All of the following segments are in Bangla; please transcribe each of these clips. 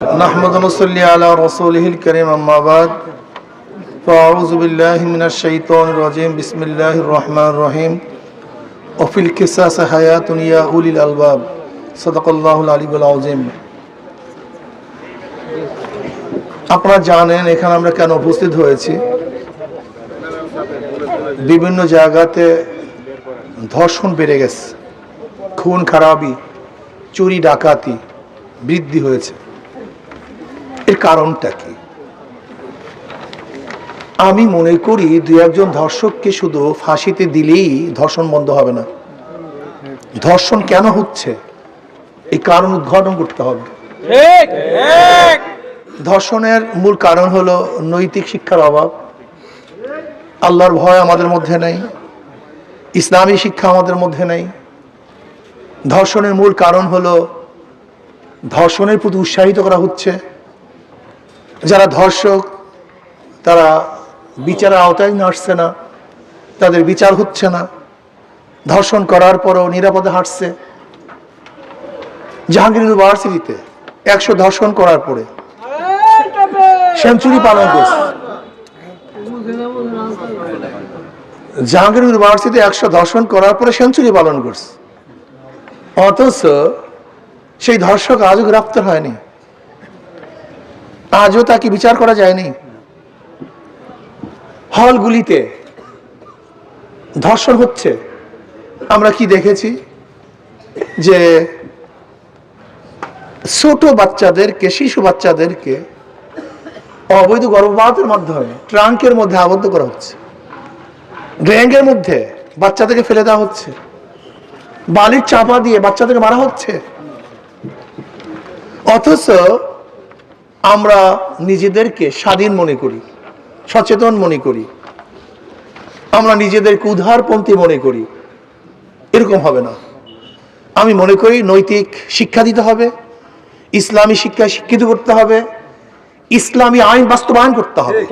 نحمد ونصلي على رسوله الكريم أما بعد فأعوذ بالله من الشيطان الرجيم بسم الله الرحمن الرحيم وفي القصاص حياة يا أولي الألباب صدق الله العلي العظيم। আপনারা জানেন এখানে আমরা কেন উপস্থিত হয়েছি। বিভিন্ন জায়গাতে ধর্ষণ বেড়ে গেছে, খুন খারাপি, চুরি ডাকাতি বৃদ্ধি হয়েছে। এর কারণটা কি? আমি মনে করি দুই একজন ধর্ষককে শুধু ফাঁসিতে দিলেই ধর্ষণ বন্ধ হবে না। ধর্ষণ কেন হচ্ছে এই কারণ উদ্ঘাটন করতে হবে। ধর্ষণের মূল কারণ হলো নৈতিক শিক্ষার অভাব, আল্লাহর ভয় আমাদের মধ্যে নেই, ইসলামী শিক্ষা আমাদের মধ্যে নেই। ধর্ষণের মূল কারণ হলো ধর্ষণের প্রতি উৎসাহিত করা হচ্ছে। যারা ধর্ষক তারা বিচারের আওতায় আসছে না, তাদের বিচার হচ্ছে না। ধর্ষণ করার পরও নিরাপদে হাঁটছে। জাহাঙ্গীর ইউনিভার্সিটিতে 100 ধর্ষণ করার পরে সেঞ্চুরি পালন করছে। জাহাঙ্গীর ইউনিভার্সিটিতে 100 ধর্ষণ করার পরে সেঞ্চুরি পালন করছে, অথচ সেই ধর্ষক আজও গ্রেফতার হয়নি, আজও তাকে বিচার করা যায়নি। হলগুলিতে ধর্ষণ হচ্ছে। আমরা কি দেখেছি যে ছোট বাচ্চাদেরকে, শিশু বাচ্চাদেরকে অবৈধ গর্ভপাতের মাধ্যমে ট্রাঙ্কের মধ্যে আবদ্ধ করা হচ্ছে, ড্রেনের মধ্যে বাচ্চাদেরকে ফেলে দেওয়া হচ্ছে, বালির চাপা দিয়ে বাচ্চাদেরকে মারা হচ্ছে। অথচ আমরা নিজেদেরকে স্বাধীন মনে করি, সচেতন মনে করি, আমরা নিজেদেরকে উদারপন্থী মনে করি। এরকম হবে না। আমি মনে করি নৈতিক শিক্ষা দিতে হবে, ইসলামী শিক্ষায় শিক্ষিত করতে হবে, ইসলামী আইন বাস্তবায়ন করতে হবে।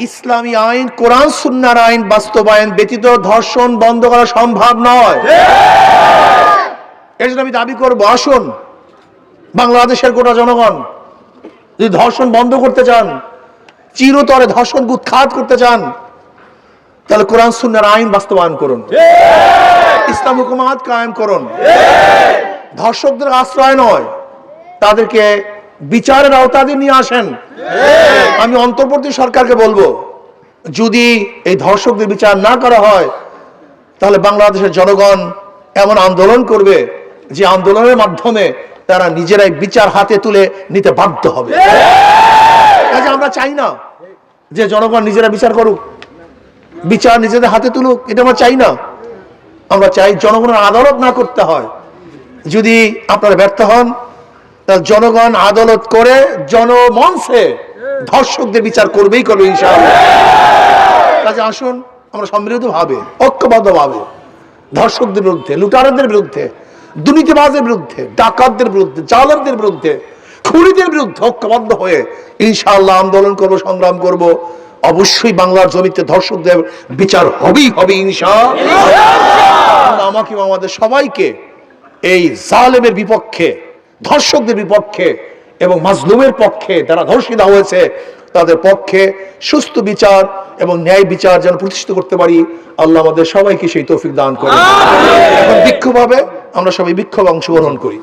ইসলামী আইন, কোরআন সুন্নাহর আইন বাস্তবায়ন ব্যতীত ধর্ষণ বন্ধ করা সম্ভব নয়। এর জন্য আমি দাবি করবো, আসুন বাংলাদেশের গোটা জনগণ যদি ধর্ষণ বন্ধ করতে চান, চিরতরে ধর্ষণ উৎখাত করতে চান, তাহলে কোরআন সুন্নাহর আইন বাস্তবায়ন করুন, ইসলাম হুকুমাত কায়েম করুন। ধর্ষকদের আশ্রয় নয়, তাদেরকে বিচারের আওতায় নিয়ে আসেন। আমি অন্তর্বর্তী সরকারকে বলবো, যদি এই ধর্ষকদের বিচার না করা হয় তাহলে বাংলাদেশের জনগণ এমন আন্দোলন করবে যে আন্দোলনের মাধ্যমে তারা নিজেরাই বিচার হাতে তুলে নিতে বাধ্য হবে। কাজে আমরা চাই না যে জনগণ নিজেরা বিচার করুক, বিচার নিজেদের হাতে তুলুক, এটা আমরা চাই না। আমরা চাই জনগণের আদালত না করতে হয়। যদি আপনারা ব্যর্থ হন তাহলে জনগণ আদালত করে জনমঞ্চে ধর্ষকদের বিচার করবেই করবে ইনশাআল্লাহ। কাজে আসুন আমরা সম্মিলিতভাবে, ঐক্যবদ্ধভাবে ধর্ষকদের বিরুদ্ধে, লুটারদের বিরুদ্ধে, দুর্নীতিবাজের বিরুদ্ধে, ডাকাতদের বিরুদ্ধে, জালেমদের বিরুদ্ধে, খুনিদের বিরুদ্ধে ঐক্যবদ্ধ হয়ে ইনশাআল্লাহ আন্দোলন করব, সংগ্রাম করব। অবশ্যই বাংলার জমিতে ধর্ষকদের বিচার হবেই হবে ইনশাআল্লাহ। আমাকে আমাদের সবাইকে এই জালেমের বিপক্ষে, ধর্ষকদের বিপক্ষে এবং মাজলুমের পক্ষে, যারা ধর্ষিত হয়েছে তাদের পক্ষে সুস্থ বিচার এবং ন্যায় বিচার যেন প্রতিষ্ঠিত করতে পারি, আল্লাহ আমাদের সবাইকে সেই তৌফিক দান করেন। এখন বিক্ষোভ হবে, আমরা সবাই বিক্ষোভে অংশগ্রহণ করি।